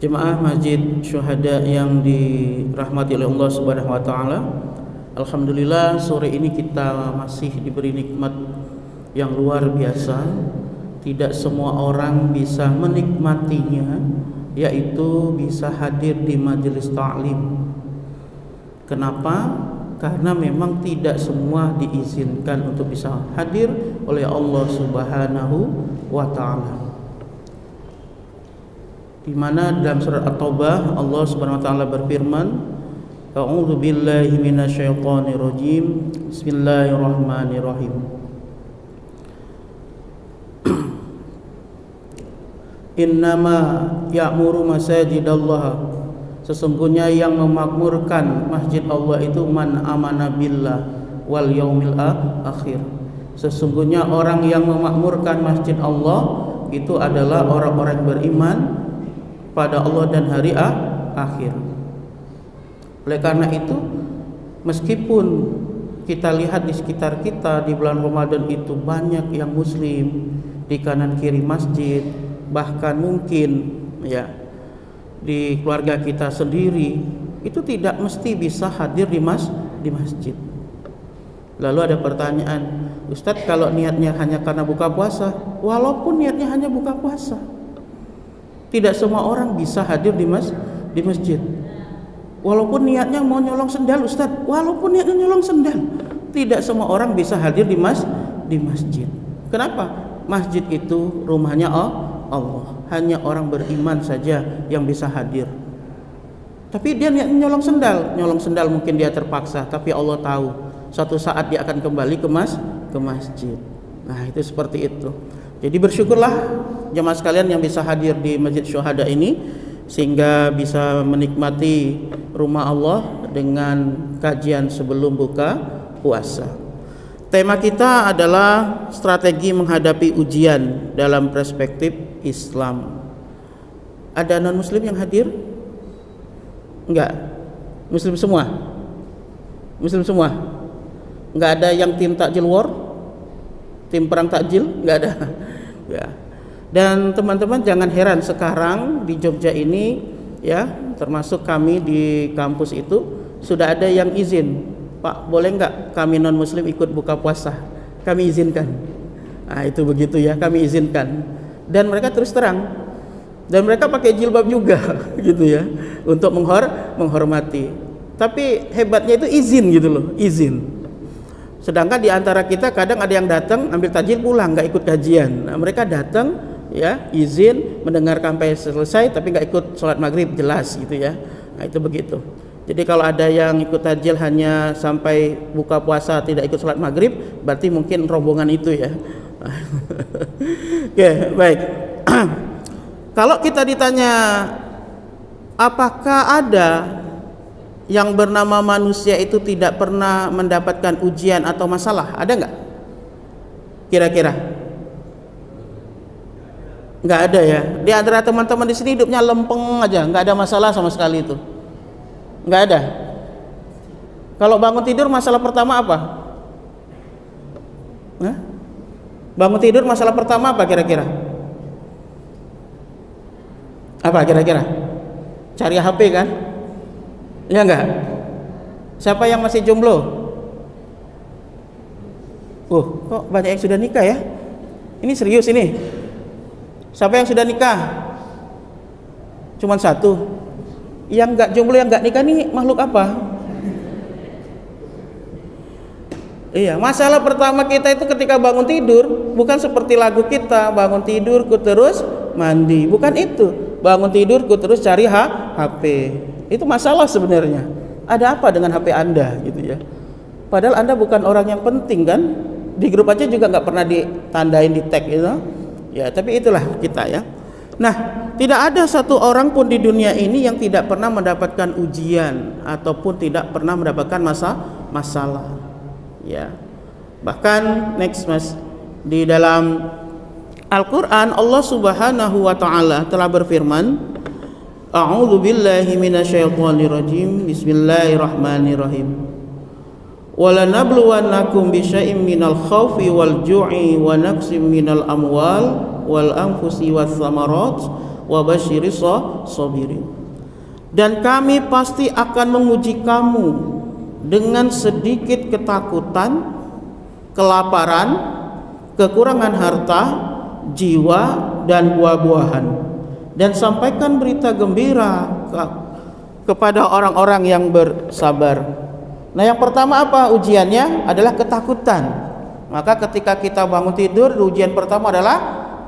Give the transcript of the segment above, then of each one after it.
Jemaah Masjid Syuhada yang dirahmati oleh Allah Subhanahu wa taala. Alhamdulillah sore ini kita masih diberi nikmat yang luar biasa. Tidak semua orang bisa menikmatinya, yaitu bisa hadir di majelis ta'lim. Kenapa? Karena memang tidak semua diizinkan untuk bisa hadir oleh Allah Subhanahu wa taala. Di mana dalam surat At-Taubah Allah Subhanahu wa taala berfirman, A'udzu billahi minasyaitonir rajim. Bismillahirrahmanirrahim. Innama ya'muru masajidallah. Sesungguhnya yang memakmurkan masjid Allah itu man amana billah wal yaumil akhir. Sesungguhnya orang yang memakmurkan masjid Allah itu adalah orang-orang beriman pada Allah dan hari akhir. Oleh karena itu, meskipun kita lihat di sekitar kita di bulan Ramadan itu banyak yang muslim di kanan kiri masjid, bahkan mungkin ya di keluarga kita sendiri itu tidak mesti bisa hadir di masjid. Lalu ada pertanyaan, Ustadz, kalau niatnya hanya karena buka puasa, walaupun niatnya hanya buka puasa, tidak semua orang bisa hadir di masjid. Walaupun niatnya mau nyolong sendal, Ustaz, walaupun niatnya nyolong sendal, tidak semua orang bisa hadir di masjid. Kenapa? Masjid itu rumahnya Allah. Hanya orang beriman saja yang bisa hadir. Tapi dia niatnya nyolong sendal mungkin dia terpaksa, tapi Allah tahu suatu saat dia akan kembali ke masjid. Nah, itu seperti itu. Jadi bersyukurlah jemaah sekalian yang bisa hadir di Masjid Syuhada ini, sehingga bisa menikmati rumah Allah dengan kajian sebelum buka puasa. Tema kita adalah strategi menghadapi ujian dalam perspektif Islam. Ada non muslim yang hadir? Enggak. Muslim semua. Muslim semua. Enggak ada yang tim takjil war? Tim perang takjil? Enggak ada. Ya. Dan teman-teman jangan heran sekarang di Jogja ini ya, termasuk kami di kampus itu sudah ada yang izin, Pak, boleh nggak kami non muslim ikut buka puasa? Kami izinkan. Nah, itu begitu ya, kami izinkan. Dan mereka terus terang, dan mereka pakai jilbab juga gitu ya, untuk menghormati. Tapi hebatnya itu izin gitu loh, izin. Sedangkan di antara kita kadang ada yang datang ambil takjil pulang, nggak ikut kajian. Nah, mereka datang ya, izin mendengar sampai selesai tapi nggak ikut sholat maghrib, jelas gitu ya. Nah, itu begitu. Jadi kalau ada yang ikut takjil hanya sampai buka puasa tidak ikut sholat maghrib, berarti mungkin rombongan itu ya. Oke, baik. Kalau kita ditanya apakah ada yang bernama manusia itu tidak pernah mendapatkan ujian atau masalah, ada nggak? Kira-kira? Nggak ada ya. Di antara teman-teman di sini hidupnya lempeng aja, nggak ada masalah sama sekali itu. Nggak ada. Kalau bangun tidur masalah pertama apa? Hah? Bangun tidur masalah pertama apa kira-kira? Apa kira-kira? Cari HP kan? Ya enggak? Siapa yang masih jomblo? Kok banyak yang sudah nikah ya? Ini serius ini. Siapa yang sudah nikah? Cuman satu. Yang enggak jomblo, yang enggak nikah nih makhluk apa? Iya, masalah pertama kita itu ketika bangun tidur bukan seperti lagu kita, bangun tidur ku terus mandi. Bukan itu. Bangun tidur ku terus cari HP. Itu masalah sebenarnya. Ada apa dengan HP Anda gitu ya? Padahal Anda bukan orang yang penting kan? Di grup aja juga nggak pernah ditandain di tag gitu. Ya, tapi itulah kita ya. Nah, tidak ada satu orang pun di dunia ini yang tidak pernah mendapatkan ujian ataupun tidak pernah mendapatkan masalah. Ya. Bahkan next Mas, di dalam Al-Qur'an Allah Subhanahu wa taala telah berfirman, A'udzu billahi minasyaitonir rajim. Bismillahirrahmanirrahim. Wala nabluwannakum bisyai'im minal khaufi wal ju'i wa naqsim minal amwal wal anfusi wath thamarat wa basyiris sabirin. Dan kami pasti akan menguji kamu dengan sedikit ketakutan, kelaparan, kekurangan harta, jiwa, dan buah-buahan. Dan sampaikan berita gembira kepada orang-orang yang bersabar. Nah, yang pertama apa ujiannya? Adalah ketakutan. Maka ketika kita bangun tidur, ujian pertama adalah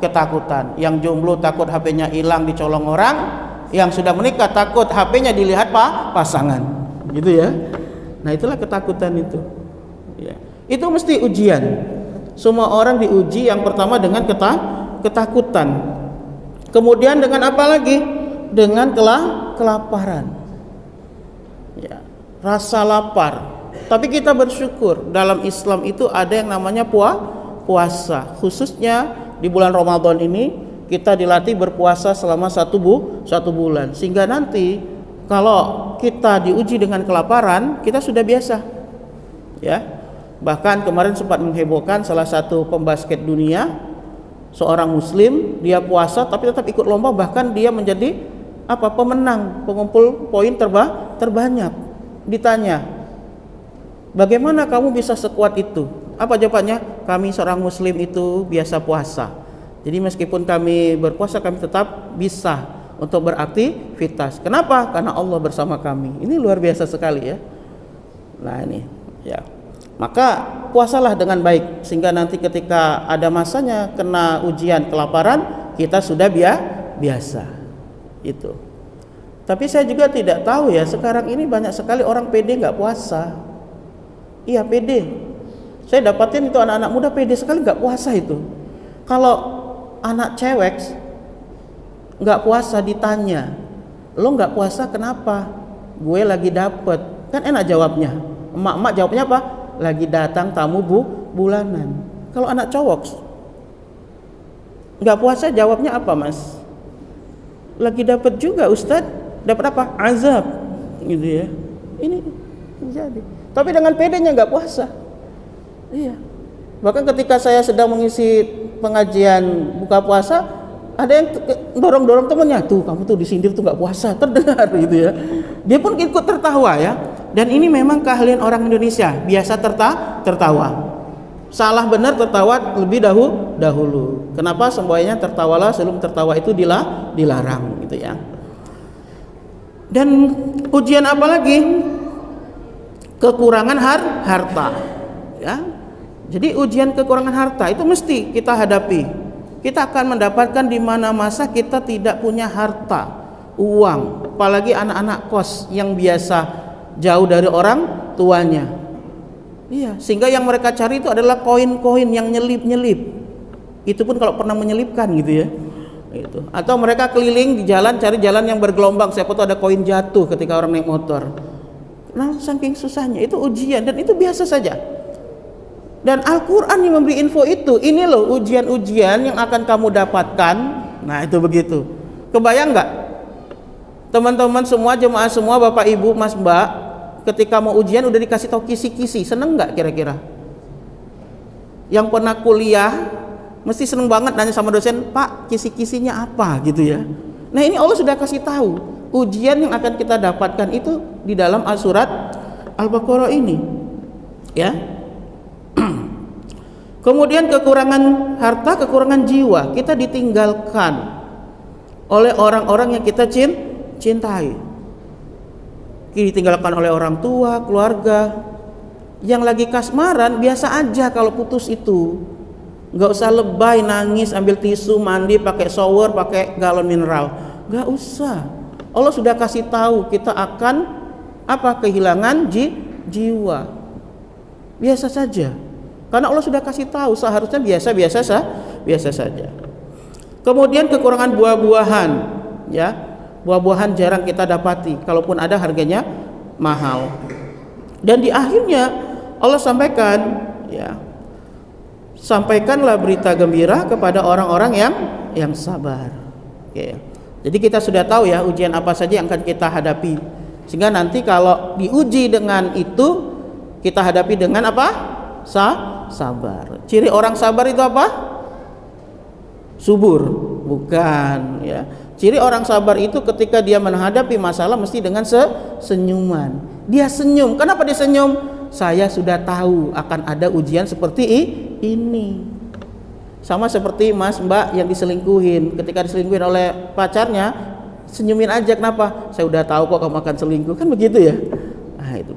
ketakutan. Yang jomblo takut HP-nya hilang dicolong orang, yang sudah menikah takut HP-nya dilihat pasangan. Gitu ya. Nah, itulah ketakutan itu. Ya. Itu mesti ujian. Semua orang diuji yang pertama dengan ketakutan. Kemudian dengan apa lagi? Dengan kelaparan. Ya, rasa lapar. Tapi kita bersyukur dalam Islam itu ada yang namanya puasa. Khususnya di bulan Ramadan ini kita dilatih berpuasa selama satu bulan. Sehingga nanti kalau kita diuji dengan kelaparan, kita sudah biasa. Ya. Bahkan kemarin sempat menghebohkan salah satu pembasket dunia, seorang muslim, dia puasa tapi tetap ikut lomba, bahkan dia menjadi pemenang, pengumpul poin terbanyak. Ditanya, bagaimana kamu bisa sekuat itu? Apa jawabannya? Kami seorang muslim itu biasa puasa. Jadi meskipun kami berpuasa, kami tetap bisa untuk beraktivitas. Kenapa? Karena Allah bersama kami. Ini luar biasa sekali ya. Nah ini ya. Maka puasalah dengan baik, sehingga nanti ketika ada masanya kena ujian kelaparan, kita sudah biasa. Itu. Tapi saya juga tidak tahu ya, sekarang ini banyak sekali orang pede nggak puasa. Iya, pede. Saya dapatin itu anak-anak muda pede sekali nggak puasa itu. Kalau anak cewek nggak puasa ditanya, lo nggak puasa kenapa? Gue lagi dapet. Kan enak jawabnya. Emak-emak jawabnya apa? Lagi datang tamu bulanan. Kalau anak cowok nggak puasa jawabnya apa, Mas? Lagi dapat juga, Ustadz. Dapat apa? Azab, gitu ya. Ini jadi. Tapi dengan pedenya nggak puasa. Iya. Bahkan ketika saya sedang mengisi pengajian buka puasa, ada yang dorong-dorong temannya, tuh kamu tuh disindir tuh nggak puasa, terdengar gitu ya. Dia pun ikut tertawa ya. Dan ini memang keahlian orang Indonesia, biasa tertawa. Salah benar tertawa lebih dahulu. Kenapa? Semboyannya tertawalah sebelum tertawa itu dilarang gitu ya. Dan ujian apa lagi? Kekurangan harta. Ya. Jadi ujian kekurangan harta itu mesti kita hadapi. Kita akan mendapatkan di mana masa kita tidak punya harta, uang, apalagi anak-anak kos yang biasa jauh dari orang tuanya. Iya, sehingga yang mereka cari itu adalah koin-koin yang nyelip-nyelip. Itu pun kalau pernah menyelipkan gitu ya. Itu. Atau mereka keliling di jalan cari jalan yang bergelombang, siapa tahu ada koin jatuh ketika orang naik motor. Nah, saking susahnya itu ujian dan itu biasa saja. Dan Al-Qur'an yang memberi info itu. Ini loh ujian-ujian yang akan kamu dapatkan. Nah, itu begitu. Kebayang nggak? Teman-teman semua, jemaah semua, Bapak Ibu, Mas Mbak, ketika mau ujian udah dikasih tahu kisi-kisi, seneng nggak kira-kira? Yang pernah kuliah mesti seneng banget nanya sama dosen, Pak, kisi-kisinya apa gitu ya. Nah, ini Allah sudah kasih tahu ujian yang akan kita dapatkan itu di dalam surat Al-Baqarah ini ya. Kemudian kekurangan harta, kekurangan jiwa, kita ditinggalkan oleh orang-orang yang kita cintai. Ditinggalkan oleh orang tua, keluarga. Yang lagi kasmaran biasa aja kalau putus itu. Nggak usah lebay, nangis, ambil tisu, mandi, pakai shower, pakai galon mineral. Nggak usah. Allah sudah kasih tahu kita akan kehilangan jiwa. Biasa saja. Karena Allah sudah kasih tahu seharusnya biasa saja. Kemudian kekurangan buah-buahan, ya. Buah-buahan jarang kita dapati, kalaupun ada harganya mahal. Dan di akhirnya Allah sampaikan, ya, sampaikanlah berita gembira kepada orang-orang yang sabar. Oke. Jadi kita sudah tahu ya ujian apa saja yang akan kita hadapi. Sehingga nanti kalau diuji dengan itu, kita hadapi dengan apa? Sabar. Ciri orang sabar itu apa? Subur? Bukan, ya. Ciri orang sabar itu ketika dia menghadapi masalah mesti dengan senyuman. Dia senyum. Kenapa dia senyum? Saya sudah tahu akan ada ujian seperti ini. Sama seperti mas mbak yang diselingkuhin. Ketika diselingkuhin oleh pacarnya, senyumin aja. Kenapa? Saya udah tahu kok kamu akan selingkuh. Kan begitu ya. Nah itu.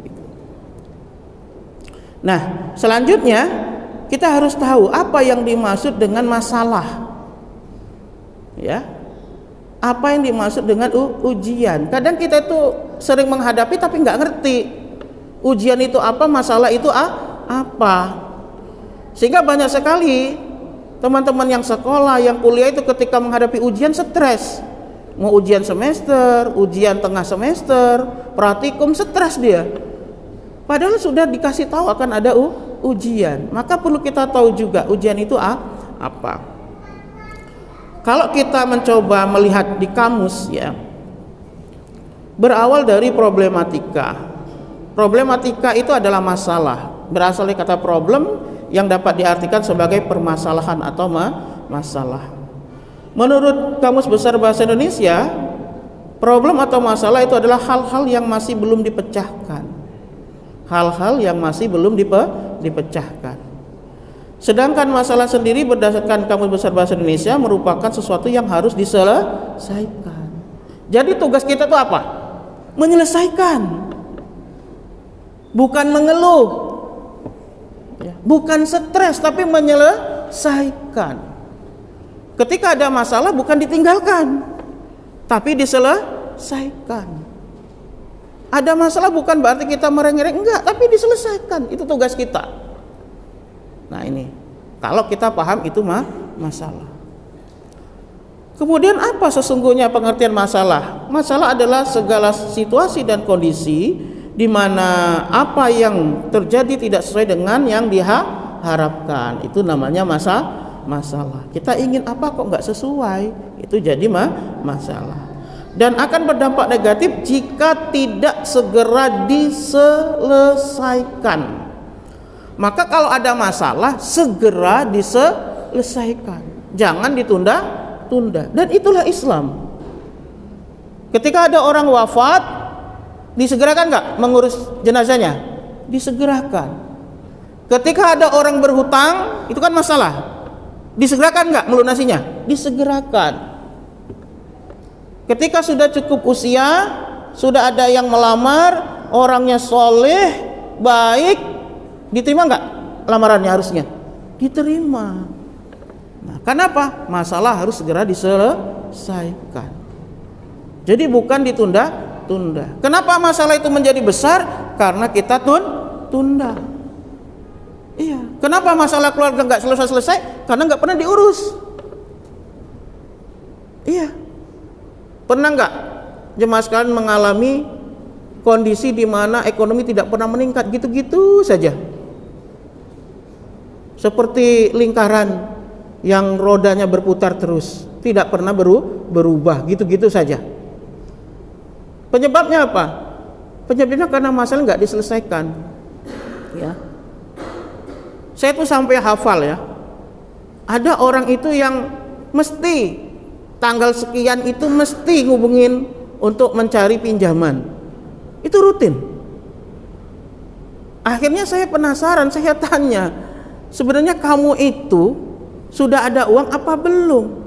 Nah selanjutnya kita harus tahu apa yang dimaksud dengan masalah. Ya, apa yang dimaksud dengan ujian? Kadang kita itu sering menghadapi tapi nggak ngerti ujian itu apa, masalah itu apa. Sehingga banyak sekali teman-teman yang sekolah, yang kuliah itu ketika menghadapi ujian stres. Mau ujian semester, ujian tengah semester, praktikum, stres dia. Padahal sudah dikasih tahu akan ada ujian. Maka perlu kita tahu juga ujian itu apa. Kalau kita mencoba melihat di kamus ya, berawal dari problematika. Problematika itu adalah masalah. Berasal dari kata problem yang dapat diartikan sebagai permasalahan atau masalah. Menurut Kamus Besar Bahasa Indonesia, problem atau masalah itu adalah hal-hal yang masih belum dipecahkan. Hal-hal yang masih belum dipecahkan. Sedangkan masalah sendiri berdasarkan Kamus Besar Bahasa Indonesia merupakan sesuatu yang harus diselesaikan. Jadi tugas kita itu apa? Menyelesaikan, bukan mengeluh, bukan stres, tapi menyelesaikan. Ketika ada masalah bukan ditinggalkan, tapi diselesaikan. Ada masalah bukan berarti kita merengek, enggak, tapi diselesaikan. Itu tugas kita. Nah ini, kalau kita paham itu masalah. Kemudian apa sesungguhnya pengertian masalah? Masalah adalah segala situasi dan kondisi di mana apa yang terjadi tidak sesuai dengan yang diharapkan. Itu namanya masalah. Kita ingin apa kok nggak sesuai, itu jadi masalah. Dan akan berdampak negatif jika tidak segera diselesaikan. Maka kalau ada masalah segera diselesaikan, jangan ditunda-tunda. Dan itulah Islam. Ketika ada orang wafat, disegerakan nggak mengurus jenazahnya? Disegerakan. Ketika ada orang berhutang, itu kan masalah. Disegerakan nggak melunasinya? Disegerakan. Ketika sudah cukup usia, sudah ada yang melamar, orangnya soleh, baik, diterima nggak lamarannya? Harusnya diterima. Nah, kenapa? Masalah harus segera diselesaikan. Jadi bukan ditunda-tunda. Kenapa masalah itu menjadi besar? Karena kita tunda. Iya. Kenapa masalah keluarga nggak selesai? Karena nggak pernah diurus. Iya. Pernah nggak jemaah sekalian mengalami kondisi di mana ekonomi tidak pernah meningkat, gitu-gitu saja? Seperti lingkaran yang rodanya berputar terus, tidak pernah berubah, gitu-gitu saja. Penyebabnya apa? Penyebabnya karena masalah nggak diselesaikan. Ya. Saya tuh sampai hafal ya. Ada orang itu yang mesti tanggal sekian itu mesti ngubungin untuk mencari pinjaman. Itu rutin. Akhirnya saya penasaran, saya tanya, sebenarnya kamu itu sudah ada uang apa belum?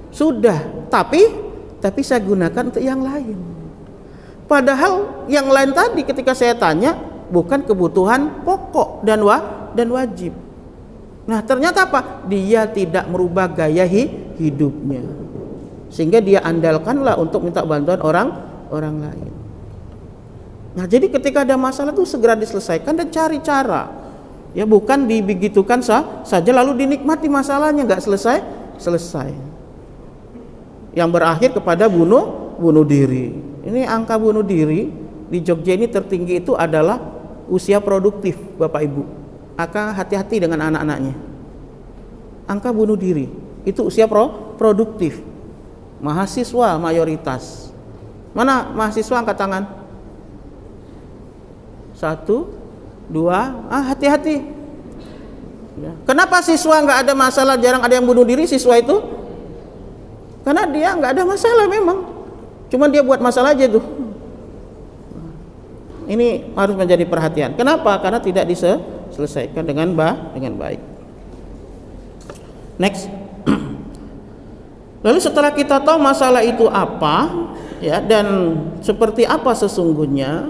Sudah, tapi saya gunakan untuk yang lain. Padahal yang lain tadi ketika saya tanya bukan kebutuhan pokok dan wajib. Nah ternyata apa? Dia tidak merubah gaya hidupnya, sehingga dia andalkanlah untuk minta bantuan orang lain. Nah jadi ketika ada masalah itu segera diselesaikan dan cari cara. Ya bukan dibegitukan saja lalu dinikmati masalahnya nggak selesai. Yang berakhir kepada bunuh diri. Ini angka bunuh diri di Jogja ini tertinggi itu adalah usia produktif, Bapak Ibu. Maka hati-hati dengan anak-anaknya. Angka bunuh diri itu usia produktif. Mahasiswa mayoritas. Mana mahasiswa angkat tangan? 1, 2, hati-hati. Kenapa siswa nggak ada masalah, jarang ada yang bunuh diri siswa itu? Karena dia nggak ada masalah memang, cuman dia buat masalah aja tuh. Ini harus menjadi perhatian. Kenapa? Karena tidak diselesaikan dengan baik. Next. Lalu setelah kita tahu masalah itu apa, ya, dan seperti apa sesungguhnya,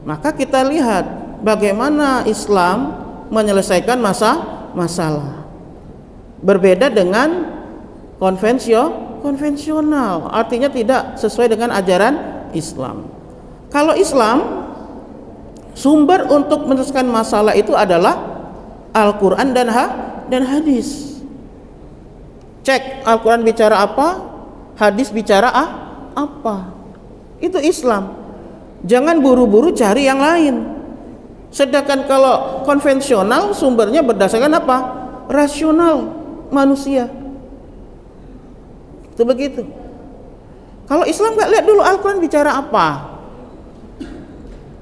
maka kita lihat bagaimana Islam menyelesaikan masalah. Berbeda dengan konvensional, artinya tidak sesuai dengan ajaran Islam. Kalau Islam, sumber untuk menyelesaikan masalah itu adalah Al-Quran dan hadis. Cek Al-Quran bicara apa, hadis bicara apa. Itu Islam. Jangan buru-buru cari yang lain. Sedangkan kalau konvensional, sumbernya berdasarkan apa? Rasional manusia. Itu begitu. Kalau Islam nggak lihat dulu Al-Quran bicara apa.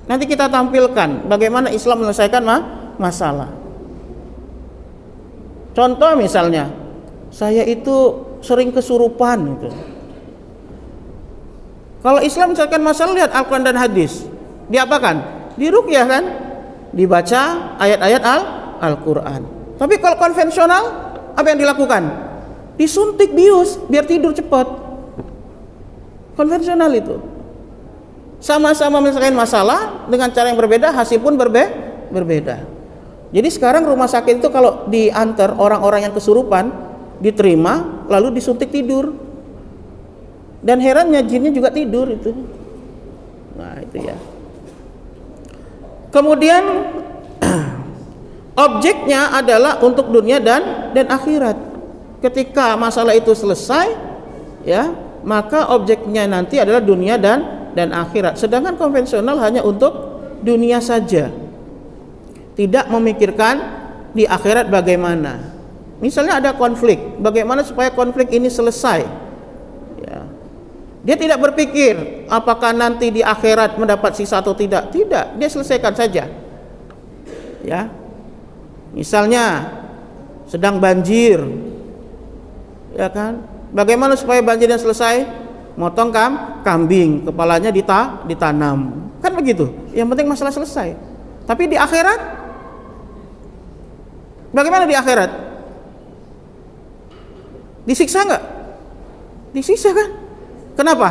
Nanti kita tampilkan bagaimana Islam menyelesaikan masalah. Contoh misalnya, saya itu sering kesurupan gitu. Kalau Islam menyelesaikan masalah, lihat Al-Quran dan hadis. Diapakan? Diruqyah kan? Dibaca ayat-ayat Al-Quran. Tapi kalau konvensional, apa yang dilakukan? Disuntik bius biar tidur cepat. Konvensional itu. Sama-sama menyelesaikan masalah dengan cara yang berbeda, hasil pun berbeda. Jadi sekarang rumah sakit itu kalau diantar orang-orang yang kesurupan, diterima lalu disuntik tidur. Dan herannya jinnya juga tidur itu. Nah, itu ya. Kemudian objeknya adalah untuk dunia dan akhirat. Ketika masalah itu selesai, ya, maka objeknya nanti adalah dunia dan akhirat. Sedangkan konvensional hanya untuk dunia saja, tidak memikirkan di akhirat bagaimana. Misalnya ada konflik, bagaimana supaya konflik ini selesai, ya. Dia tidak berpikir apakah nanti di akhirat mendapat sisa atau tidak. Tidak, dia selesaikan saja, ya. Misalnya sedang banjir, ya kan, bagaimana supaya banjirnya selesai? Motong kambing, kepalanya ditanam, kan begitu. Yang penting masalah selesai. Tapi di akhirat, bagaimana di akhirat? Disiksa nggak? Disiksa kan? Kenapa?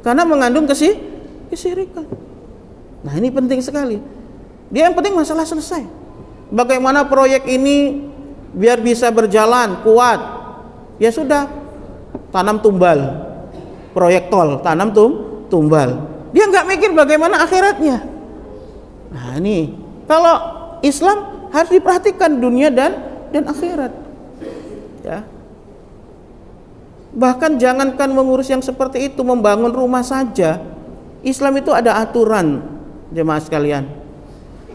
Karena mengandung kesyirikan. Nah, ini penting sekali. Dia yang penting masalah selesai. Bagaimana proyek ini biar bisa berjalan kuat? Ya sudah, tanam tumbal, proyek tol, tanam tumbal. Dia nggak mikir bagaimana akhiratnya. Nah, ini kalau Islam harus diperhatikan dunia dan akhirat, ya. Bahkan jangankan mengurus yang seperti itu, membangun rumah saja, Islam itu ada aturan, jemaah sekalian.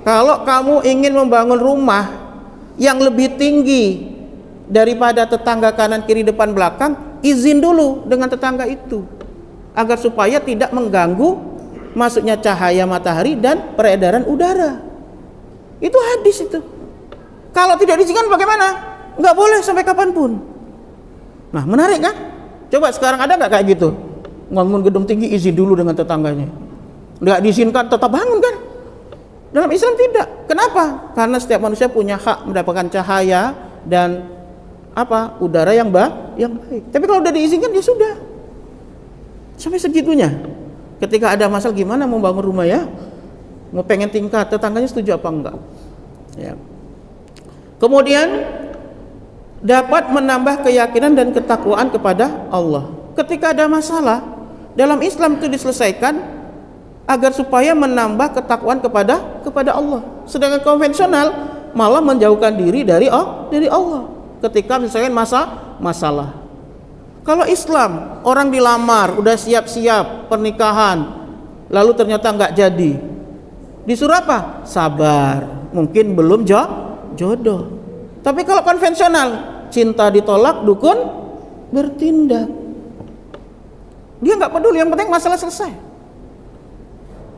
Kalau kamu ingin membangun rumah yang lebih tinggi daripada tetangga kanan kiri depan belakang, izin dulu dengan tetangga itu, agar supaya tidak mengganggu masuknya cahaya matahari dan peredaran udara. Itu hadis itu. Kalau tidak diizinkan bagaimana? Nggak boleh sampai kapanpun. Nah, menarik kan? Coba sekarang ada nggak kayak gitu? Bangun gedung tinggi izin dulu dengan tetangganya. Nggak diizinkan tetap bangun kan? Dalam Islam tidak. Kenapa? Karena setiap manusia punya hak mendapatkan cahaya dan udara yang baik. Tapi kalau udah diizinkan ya sudah. Sampai segitunya. Ketika ada masalah gimana mau bangun rumah ya? Mau pengen tingkat, tetangganya setuju apa enggak? Ya. Kemudian dapat menambah keyakinan dan ketakwaan kepada Allah. Ketika ada masalah dalam Islam itu diselesaikan agar supaya menambah ketakwaan kepada Allah. Sedangkan konvensional malah menjauhkan diri dari Allah ketika misalnya masalah. Kalau Islam, orang dilamar, udah siap-siap pernikahan, lalu ternyata nggak jadi, disuruh apa? Sabar, mungkin belum jodoh. Tapi kalau konvensional, cinta ditolak, dukun bertindak. Dia nggak peduli, yang penting masalah selesai.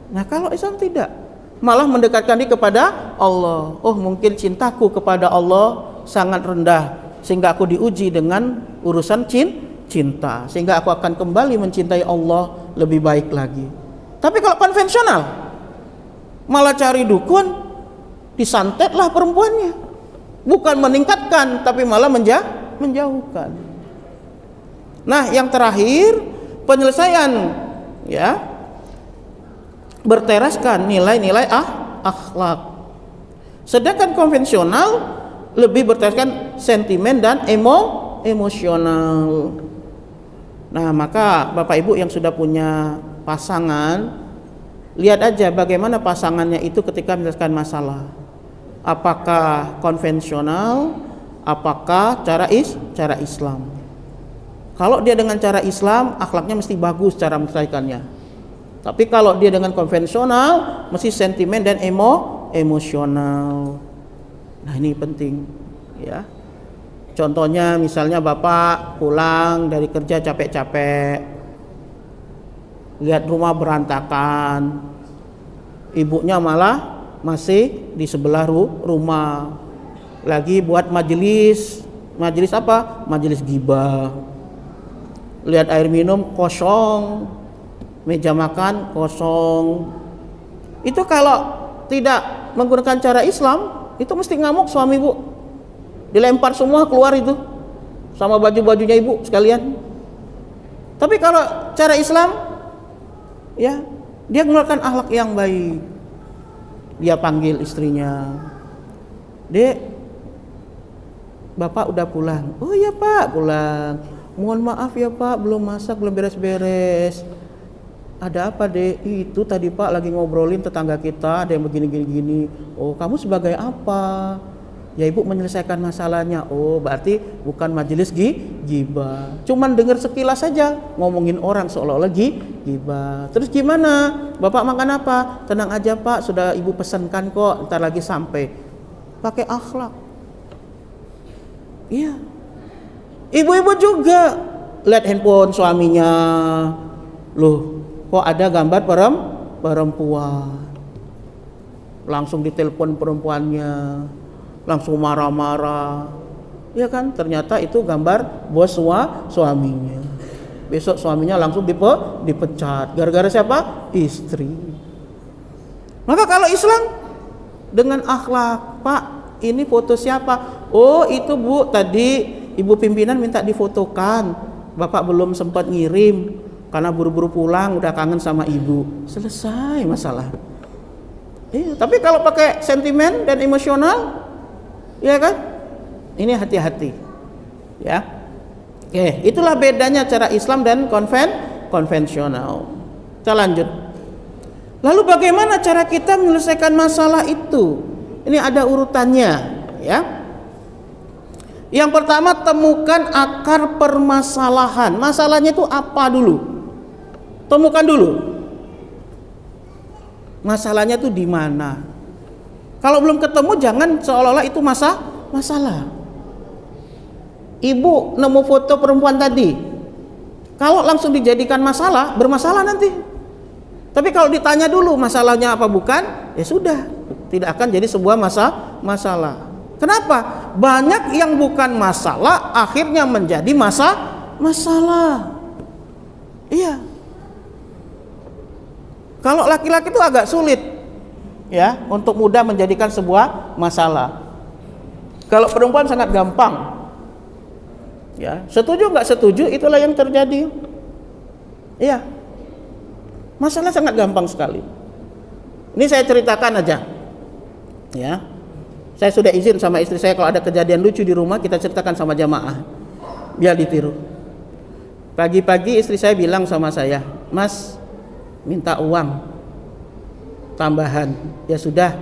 Nah, kalau Islam tidak, malah mendekatkan diri kepada Allah. Oh, mungkin cintaku kepada Allah sangat rendah, sehingga aku diuji dengan urusan cinta, sehingga aku akan kembali mencintai Allah lebih baik lagi. Tapi kalau konvensional, malah cari dukun, disantetlah perempuannya, bukan meningkatkan tapi malah menjauhkan. Nah, yang terakhir, penyelesaian ya berteraskan nilai-nilai akhlak. Sedangkan konvensional lebih berteraskan sentimen dan emosional. Nah, maka Bapak Ibu yang sudah punya pasangan, lihat aja bagaimana pasangannya itu ketika menyelesaikan masalah. Apakah konvensional, apakah cara Islam. Kalau dia dengan cara Islam, akhlaknya mesti bagus cara menyelesaikannya. Tapi kalau dia dengan konvensional, mesti sentimen dan emosional. Nah, ini penting ya. Contohnya misalnya bapak pulang dari kerja capek-capek, lihat rumah berantakan, ibunya malah masih di sebelah rumah lagi buat majelis apa? Majelis ghibah. Lihat air minum kosong, meja makan kosong. Itu kalau tidak menggunakan cara Islam, itu mesti ngamuk suami ibu, dilempar semua keluar itu sama baju-bajunya ibu sekalian. Tapi kalau cara Islam, ya dia mengeluarkan akhlak yang baik. Dia panggil istrinya, "Dek, bapak udah pulang." "Oh iya pak, pulang. Mohon maaf ya pak, belum masak, belum beres-beres." "Ada apa dek?" "Itu tadi pak lagi ngobrolin tetangga kita ada yang begini-gini." "Oh, kamu sebagai apa?" "Ya ibu menyelesaikan masalahnya." "Oh, berarti bukan majelis ghibah, cuman dengar sekilas saja ngomongin orang seolah-olah ghibah." "Terus gimana? Bapak makan apa?" "Tenang aja pak, sudah ibu pesankan kok, ntar lagi sampai." Pakai akhlak. Iya. Ibu-ibu juga lihat handphone suaminya, loh kok ada gambar perempuan, langsung ditelepon perempuannya, langsung marah-marah, ya kan? Ternyata itu gambar bos suaminya. Besok suaminya langsung dipecat. Gara-gara siapa? Istri. Maka kalau Islam dengan akhlak, "Pak, ini foto siapa?" "Oh itu bu, tadi ibu pimpinan minta difotokan, bapak belum sempat ngirim karena buru-buru pulang, udah kangen sama ibu." Selesai masalah. Tapi kalau pakai sentimen dan emosional, ya kan? Ini hati-hati. Ya. Oke, itulah bedanya cara Islam dan konvensional. Kita lanjut. Lalu bagaimana cara kita menyelesaikan masalah itu? Ini ada urutannya, ya. Yang pertama, temukan akar permasalahan. Masalahnya itu apa dulu? Temukan dulu. Masalahnya itu di mana? Kalau belum ketemu, jangan seolah-olah itu masalah. Ibu nemu foto perempuan tadi, kalau langsung dijadikan masalah, bermasalah nanti. Tapi kalau ditanya dulu masalahnya apa bukan, ya sudah, tidak akan jadi sebuah masalah. Kenapa? Banyak yang bukan masalah akhirnya menjadi masalah. Iya. Kalau laki-laki itu agak sulit ya untuk mudah menjadikan sebuah masalah. Kalau perempuan sangat gampang. Ya, setuju nggak setuju itulah yang terjadi. Iya. Masalah sangat gampang sekali. Ini saya ceritakan aja. Ya. Saya sudah izin sama istri saya kalau ada kejadian lucu di rumah kita ceritakan sama jamaah biar ditiru. Pagi-pagi istri saya bilang sama saya, "Mas, minta uang tambahan." "Ya sudah,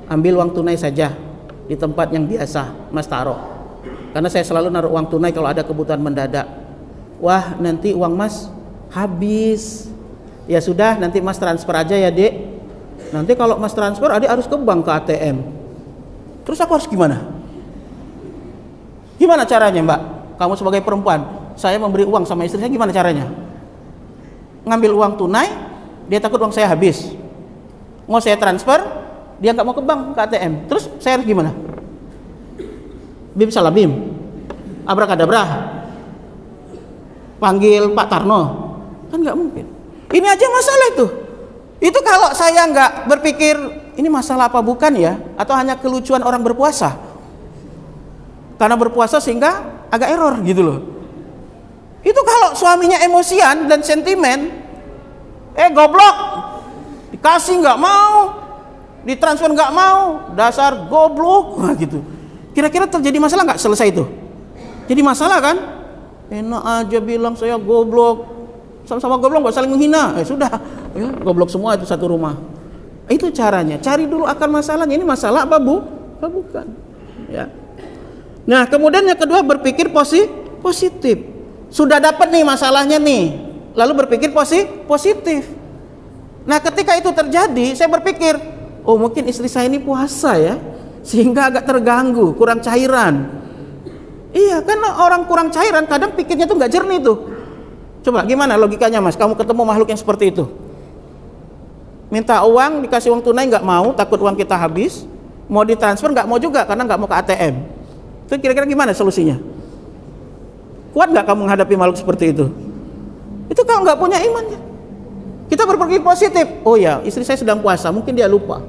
ambil uang tunai saja di tempat yang biasa Mas taruh. Karena saya selalu naruh uang tunai kalau ada kebutuhan mendadak." "Wah, nanti uang Mas habis." "Ya sudah, nanti Mas transfer aja ya, Dek." "Nanti kalau Mas transfer, Adik harus ke bank, ke ATM." "Terus aku harus gimana?" "Gimana caranya, Mbak? Kamu sebagai perempuan, saya memberi uang sama istri saya, gimana caranya?" "Ngambil uang tunai, dia takut uang saya habis. Mau saya transfer, dia nggak mau ke bank, ke ATM. Terus saya harus gimana?" "Bim salah bim." abrakadabra, panggil Pak Tarno, kan nggak mungkin. Ini aja masalah itu. Itu kalau saya nggak berpikir ini masalah apa bukan ya, atau hanya kelucuan orang berpuasa. Karena berpuasa sehingga agak error gitu loh. Itu kalau suaminya emosian dan sentimen, goblok, dikasih nggak mau, ditransfer nggak mau, dasar goblok, nah gitu. Kira-kira terjadi masalah nggak selesai itu? Jadi masalah kan? Enak aja bilang saya goblok, sama-sama goblok nggak saling menghina, sudah, ya, goblok semua itu satu rumah. Itu caranya, cari dulu akar masalahnya. Ini masalah apa bukan? Ya. Nah, kemudian yang kedua berpikir positif. Sudah dapat nih masalahnya nih, lalu berpikir positif. Nah, ketika itu terjadi, saya berpikir, oh mungkin istri saya ini puasa ya, sehingga agak terganggu, kurang cairan. Iya, kan orang kurang cairan kadang pikirnya tuh nggak jernih tuh. Coba gimana logikanya Mas? Kamu ketemu makhluk yang seperti itu, minta uang, dikasih uang tunai nggak mau, takut uang kita habis. Mau ditransfer nggak mau juga karena nggak mau ke ATM. Itu kira-kira gimana solusinya? Kuat nggak kamu menghadapi makhluk seperti itu? Itu kalau nggak punya iman ya. Kita berpikir positif. Oh ya, istri saya sedang puasa, mungkin dia lupa.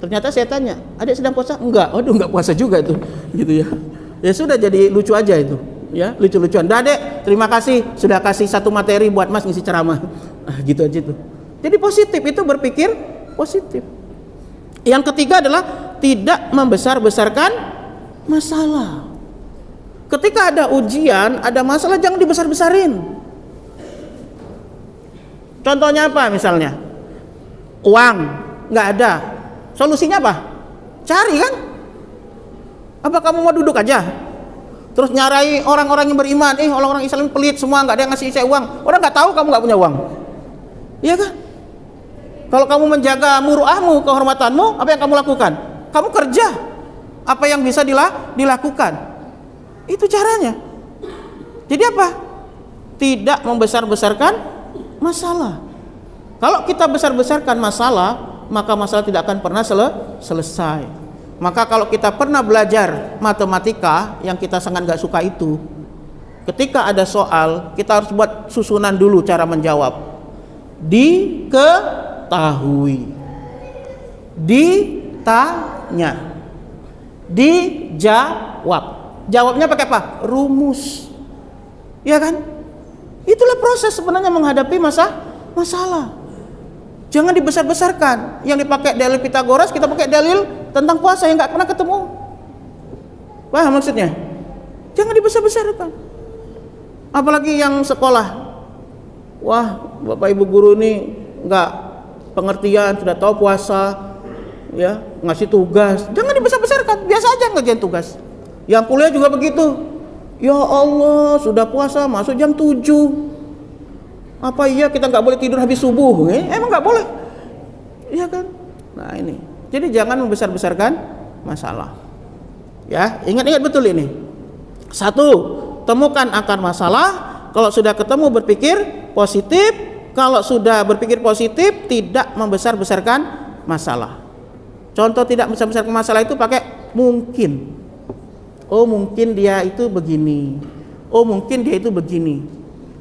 Ternyata saya tanya, adik sedang puasa? Enggak. Aduh, nggak puasa juga itu, gitu ya. Ya sudah, jadi lucu aja itu, ya, lucu-lucuan. Dah Dek, terima kasih sudah kasih satu materi buat Mas ngisi ceramah. Gitu aja tuh. Jadi positif itu berpikir positif. Yang ketiga adalah tidak membesar-besarkan masalah. Ketika ada ujian, ada masalah, jangan dibesar-besarin. Contohnya apa misalnya? Uang nggak ada, solusinya apa? Cari kan? Apa kamu mau duduk aja? Terus nyarai orang-orang yang beriman, orang-orang Islam pelit semua, nggak ada yang ngasih saya uang. Orang nggak tahu kamu nggak punya uang, iya kan? Kalau kamu menjaga muruahmu, kehormatanmu, apa yang kamu lakukan? Kamu kerja, apa yang bisa dilakukan? Itu caranya. Jadi apa? Tidak membesar-besarkan masalah. Kalau kita besar-besarkan masalah, maka masalah tidak akan pernah selesai. Maka kalau kita pernah belajar matematika yang kita sangat gak suka itu, ketika ada soal, kita harus buat susunan dulu cara menjawab. Diketahui, ditanya, dijawab. Jawabnya pakai apa? Rumus. Ya kan? Itulah proses sebenarnya menghadapi masalah. Jangan dibesar-besarkan. Yang dipakai dalil Pitagoras, kita pakai dalil tentang puasa yang nggak pernah ketemu. Paham maksudnya? Jangan dibesar-besarkan. Apalagi yang sekolah. Wah, Bapak Ibu guru ini nggak pengertian, sudah tahu puasa, ya, ngasih tugas. Jangan dibesar-besarkan. Biasa aja ngerjain tugas. Yang kuliah juga begitu. Ya Allah, sudah puasa masuk jam 7. Apa iya kita nggak boleh tidur habis subuh? Emang nggak boleh? Iya kan? Nah ini. Jadi jangan membesar-besarkan masalah. Ya, ingat-ingat betul ini. Satu, temukan akar masalah. Kalau sudah ketemu berpikir positif. Kalau sudah berpikir positif, tidak membesar-besarkan masalah. Contoh tidak membesar-besarkan masalah itu pakai mungkin. Oh mungkin dia itu begini. Oh mungkin dia itu begini.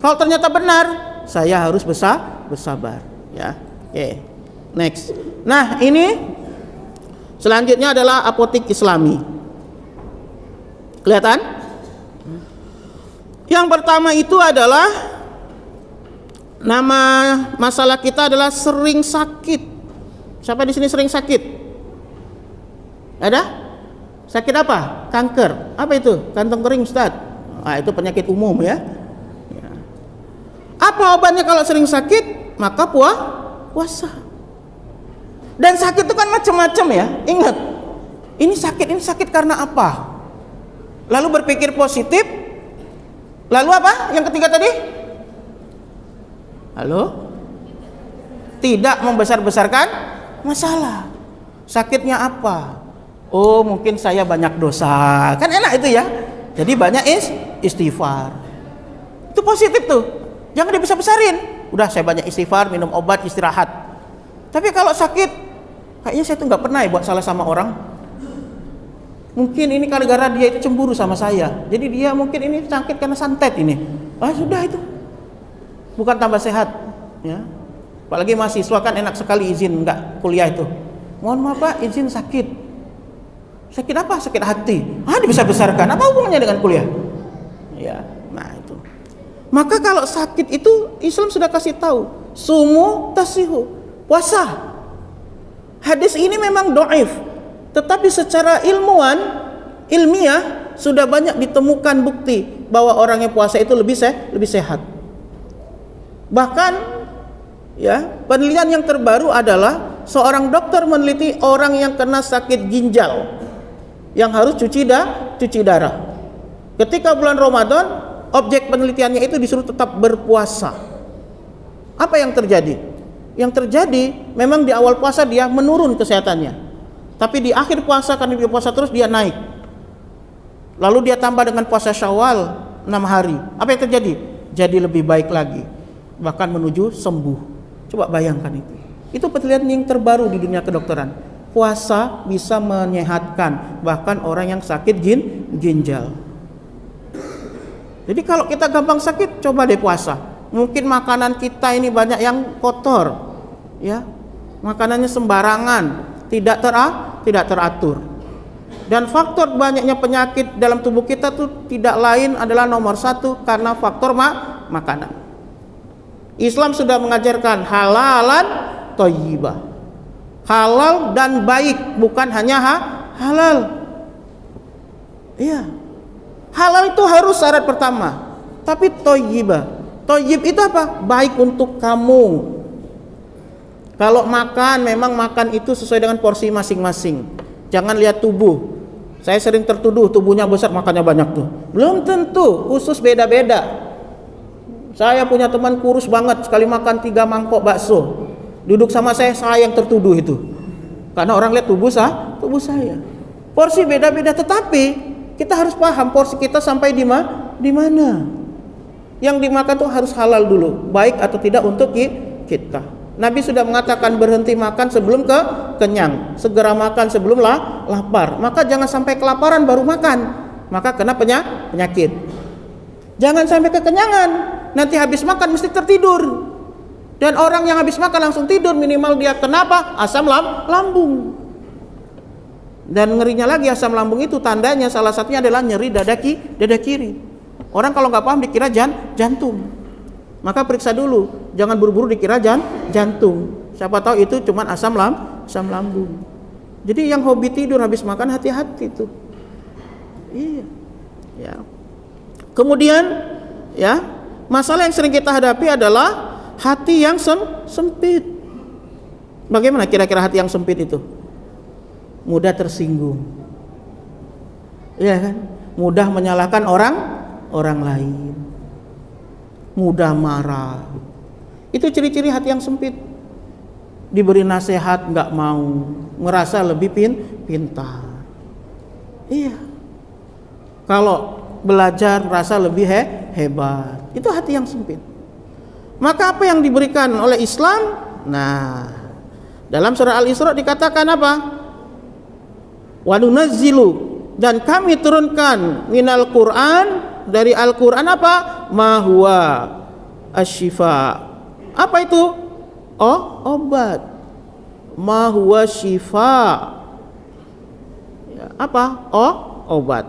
Kalau ternyata benar, saya harus bersabar. Ya, oke. Next. Nah ini selanjutnya adalah apotik Islami. Kelihatan? Yang pertama itu adalah nama masalah kita adalah sering sakit. Siapa di sini sering sakit? Ada? Sakit apa? Kanker. Apa itu? Kantong kering, Ustaz. Nah, itu penyakit umum ya. Apa obatnya kalau sering sakit? Maka puasa. Dan sakit itu kan macam-macam ya. Ingat, ini sakit karena apa? Lalu berpikir positif. Lalu apa? Yang ketiga tadi? Halo? Tidak membesar-besarkan masalah. Sakitnya apa? Oh mungkin saya banyak dosa. Kan enak itu ya. Jadi banyak istighfar. Itu positif tuh. Jangan dibesar-besarin. Udah saya banyak istighfar, minum obat, istirahat. Tapi kalau sakit, kayaknya saya tuh nggak pernah ya buat salah sama orang. Mungkin ini gara-gara dia itu cemburu sama saya. Jadi dia mungkin ini sakit karena santet ini. Sudah itu. Bukan tambah sehat, ya. Apalagi mahasiswa kan enak sekali izin enggak kuliah itu. Mohon maaf Pak, izin sakit. Sakit apa? Sakit hati. Dibesar-besarkan. Apa hubungannya dengan kuliah? Ya, nah itu. Maka kalau sakit itu Islam sudah kasih tahu, sumu tasihu, puasa. Hadis ini memang dhaif, tetapi secara ilmiah sudah banyak ditemukan bukti bahwa orang yang puasa itu lebih sehat. Bahkan ya, penelitian yang terbaru adalah seorang dokter meneliti orang yang kena sakit ginjal yang harus cuci darah. Ketika bulan Ramadan, objek penelitiannya itu disuruh tetap berpuasa. Apa yang terjadi? Yang terjadi memang di awal puasa dia menurun kesehatannya, tapi di akhir puasa karena dia puasa terus dia naik. Lalu dia tambah dengan puasa Syawal 6 hari. Apa yang terjadi? Jadi lebih baik lagi, bahkan menuju sembuh. Coba bayangkan itu. Itu penelitian yang terbaru di dunia kedokteran. Puasa bisa menyehatkan bahkan orang yang sakit ginjal. Jadi kalau kita gampang sakit, coba deh puasa. Mungkin makanan kita ini banyak yang kotor, ya, makanannya sembarangan, tidak teratur. Dan faktor banyaknya penyakit dalam tubuh kita tuh tidak lain adalah nomor satu karena faktor makanan. Islam sudah mengajarkan halalan thayyibah, halal dan baik, bukan hanya halal. Iya, halal itu harus syarat pertama, tapi thayyibah. Thayyib itu apa? Baik untuk kamu. Kalau makan, memang makan itu sesuai dengan porsi masing-masing. Jangan lihat tubuh. Saya sering tertuduh tubuhnya besar, makannya banyak tuh. Belum tentu, khusus beda-beda. Saya punya teman kurus banget, sekali makan 3 mangkok bakso. Duduk sama saya yang tertuduh itu. Karena orang lihat tubuh saya. Porsi beda-beda, tetapi kita harus paham porsi kita sampai di mana. Yang dimakan tuh harus halal dulu, baik atau tidak untuk kita. Nabi sudah mengatakan berhenti makan sebelum kenyang, segera makan sebelum lapar. Maka jangan sampai kelaparan baru makan, maka kena penyakit. Jangan sampai kekenyangan, nanti habis makan mesti tertidur. Dan orang yang habis makan langsung tidur, minimal dia kenapa? Asam lambung. Dan ngerinya lagi asam lambung itu tandanya salah satunya adalah nyeri dada kiri. Orang kalau nggak paham dikira jantung. Maka periksa dulu, jangan buru-buru dikira jantung. Siapa tahu itu cuma asam lambung. Jadi yang hobi tidur habis makan hati-hati tuh. Iya. Ya. Kemudian ya, masalah yang sering kita hadapi adalah hati yang sempit. Bagaimana kira-kira hati yang sempit itu? Mudah tersinggung. Iya kan? Mudah menyalahkan orang lain, mudah marah. Itu ciri-ciri hati yang sempit. Diberi nasihat nggak mau, ngerasa lebih pintar. Iya. Kalau belajar merasa lebih hebat. Itu hati yang sempit. Maka apa yang diberikan oleh Islam? Nah, dalam surah Al-Isra dikatakan apa? Wa nunazzilu, dan kami turunkan minal Qur'an, dari Al-Quran apa? Ma huwa asyifa. Apa itu? Obat. Ma huwa syifa. Ya, apa? Obat.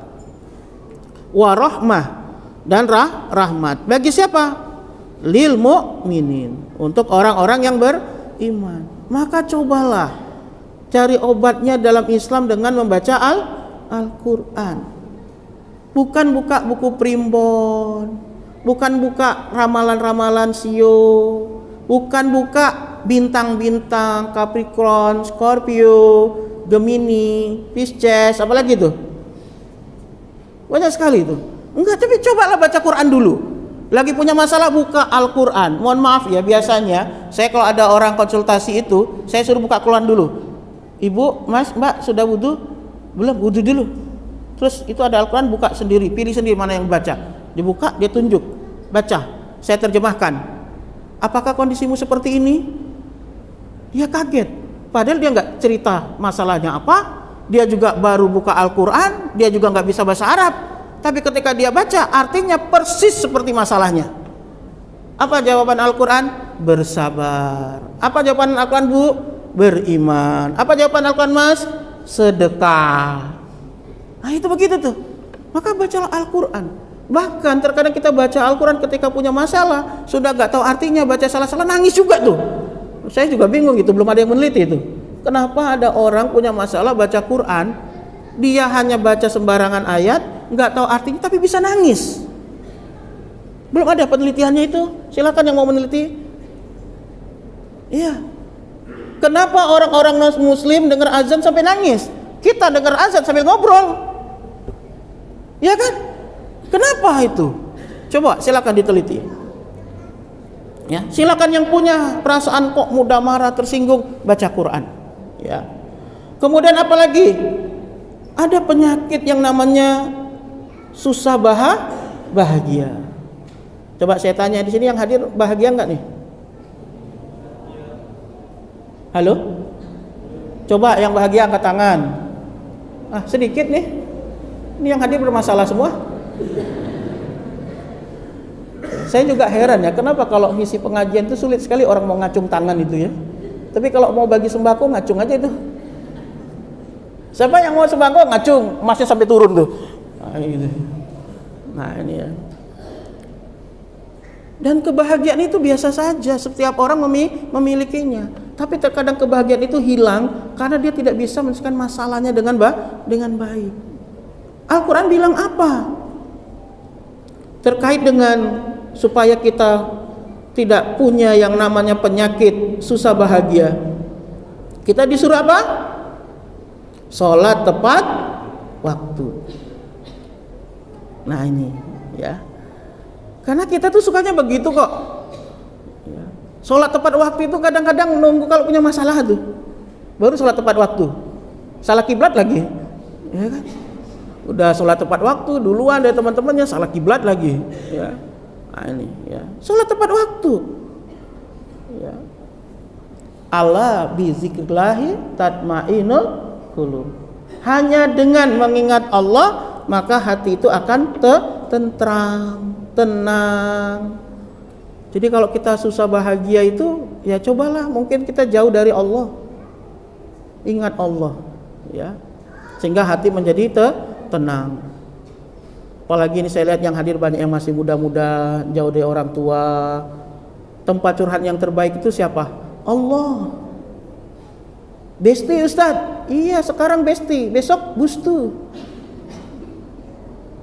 Wa rahmah, dan rahmat. Bagi siapa? Lil mu'minin, untuk orang-orang yang beriman. Maka cobalah cari obatnya dalam Islam dengan membaca Al-Quran. Bukan buka buku primbon, bukan buka ramalan-ramalan sio, bukan buka bintang-bintang Capricorn, Scorpio, Gemini, Pisces, apalagi itu. Banyak sekali itu. Enggak, tapi cobalah baca Quran dulu. Lagi punya masalah buka Al-Quran. Mohon maaf ya, biasanya saya kalau ada orang konsultasi itu, saya suruh buka Quran dulu. Ibu, Mas, Mbak sudah wudu? Belum, wudu dulu. Terus itu ada Al-Quran, buka sendiri, pilih sendiri mana yang baca. Dibuka, dia tunjuk, baca, saya terjemahkan. Apakah kondisimu seperti ini? Dia kaget, padahal dia nggak cerita masalahnya apa. dia juga baru buka Al-Quran, dia juga nggak bisa bahasa Arab, tapi ketika dia baca artinya persis seperti masalahnya. Apa jawaban Al-Quran? Bersabar. Apa jawaban Al-Quran, Bu? Beriman. Apa jawaban Al-Quran, Mas? Sedekah. Nah itu begitu tuh. Maka bacalah Al-Quran. Bahkan terkadang kita baca Al-Quran ketika punya masalah, sudah gak tahu artinya, baca salah-salah, nangis juga tuh. Saya juga bingung gitu, belum ada yang meneliti itu. Kenapa ada orang punya masalah baca Quran, dia hanya baca sembarangan ayat, gak tahu artinya tapi bisa nangis. Belum ada penelitiannya itu. Silakan yang mau meneliti. Iya. Kenapa orang-orang non-muslim dengar azan sampai nangis? Kita dengar azan sambil ngobrol. Ya kan? Kenapa itu? Coba silakan diteliti. Ya, silakan yang punya perasaan kok mudah marah, tersinggung, baca Quran. Ya. Kemudian apa lagi? Ada penyakit yang namanya susah bahagia. Coba saya tanya di sini yang hadir bahagia enggak nih? Halo? Coba yang bahagia angkat tangan. Ah, sedikit nih. Ini yang hadir bermasalah semua. Saya juga heran ya, kenapa kalau ngisi pengajian itu sulit sekali orang mau ngacung tangan itu ya. Tapi kalau mau bagi sembako ngacung aja itu. Siapa yang mau sembako ngacung, emasnya sampai turun tuh. Nah, gitu. Nah ini ya. Dan kebahagiaan itu biasa saja, setiap orang memilikinya. Tapi terkadang kebahagiaan itu hilang karena dia tidak bisa menyelesaikan masalahnya dengan baik. Al-Quran bilang apa? Terkait dengan supaya kita tidak punya yang namanya penyakit susah bahagia. Kita disuruh apa? Sholat tepat waktu. Nah ini ya. Karena kita tuh sukanya begitu kok. Ya. Sholat tepat waktu itu kadang-kadang nunggu kalau punya masalah tuh. Baru sholat tepat waktu. Salah kiblat lagi. Ya kan? Udah sholat tepat waktu duluan dari teman-temannya, salah kiblat lagi. Ya. Nah ini ya. Sholat tepat waktu. Ya. Ala bi zikrillahi tatma'innul qulub. Hanya dengan mengingat Allah maka hati itu akan tentram, tenang. Jadi kalau kita susah bahagia itu ya cobalah mungkin kita jauh dari Allah. Ingat Allah ya. Sehingga hati menjadi tenang. Apalagi ini saya lihat yang hadir banyak yang masih muda-muda, jauh dari orang tua. Tempat curhat yang terbaik itu siapa? Allah. Besti Ustaz. Iya, sekarang besti, besok bustu.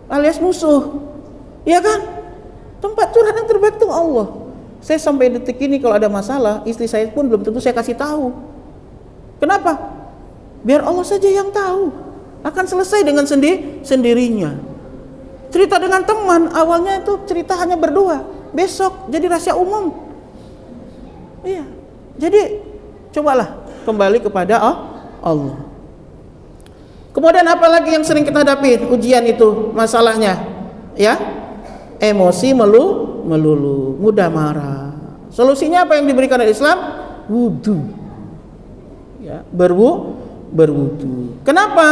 Alias musuh. Iya kan? Tempat curhat yang terbaik itu Allah. Saya sampai detik ini kalau ada masalah, istri saya pun belum tentu saya kasih tahu. Kenapa? Biar Allah saja yang tahu. Akan selesai dengan sendirinya. Cerita dengan teman, awalnya itu cerita hanya berdua. Besok jadi rahasia umum. Iya. Jadi cobalah kembali kepada Allah. Kemudian apa lagi yang sering kita hadapi ujian itu masalahnya? Ya. Emosi melulu, mudah marah. Solusinya apa yang diberikan oleh Islam? Wudu. Ya, berwudu. Kenapa?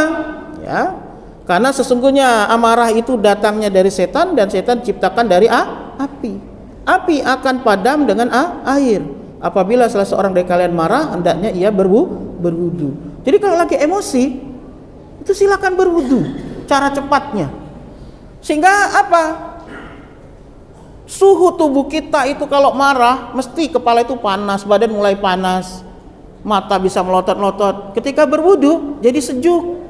Ya. Karena sesungguhnya amarah itu datangnya dari setan dan setan diciptakan dari api. Api akan padam dengan air. Apabila salah seorang dari kalian marah, hendaknya ia berwudu. Jadi kalau lagi emosi, itu silakan berwudu. Cara cepatnya. Sehingga apa? Suhu tubuh kita itu kalau marah, mesti kepala itu panas, badan mulai panas, mata bisa melotot-lotot. Ketika berwudu, jadi sejuk.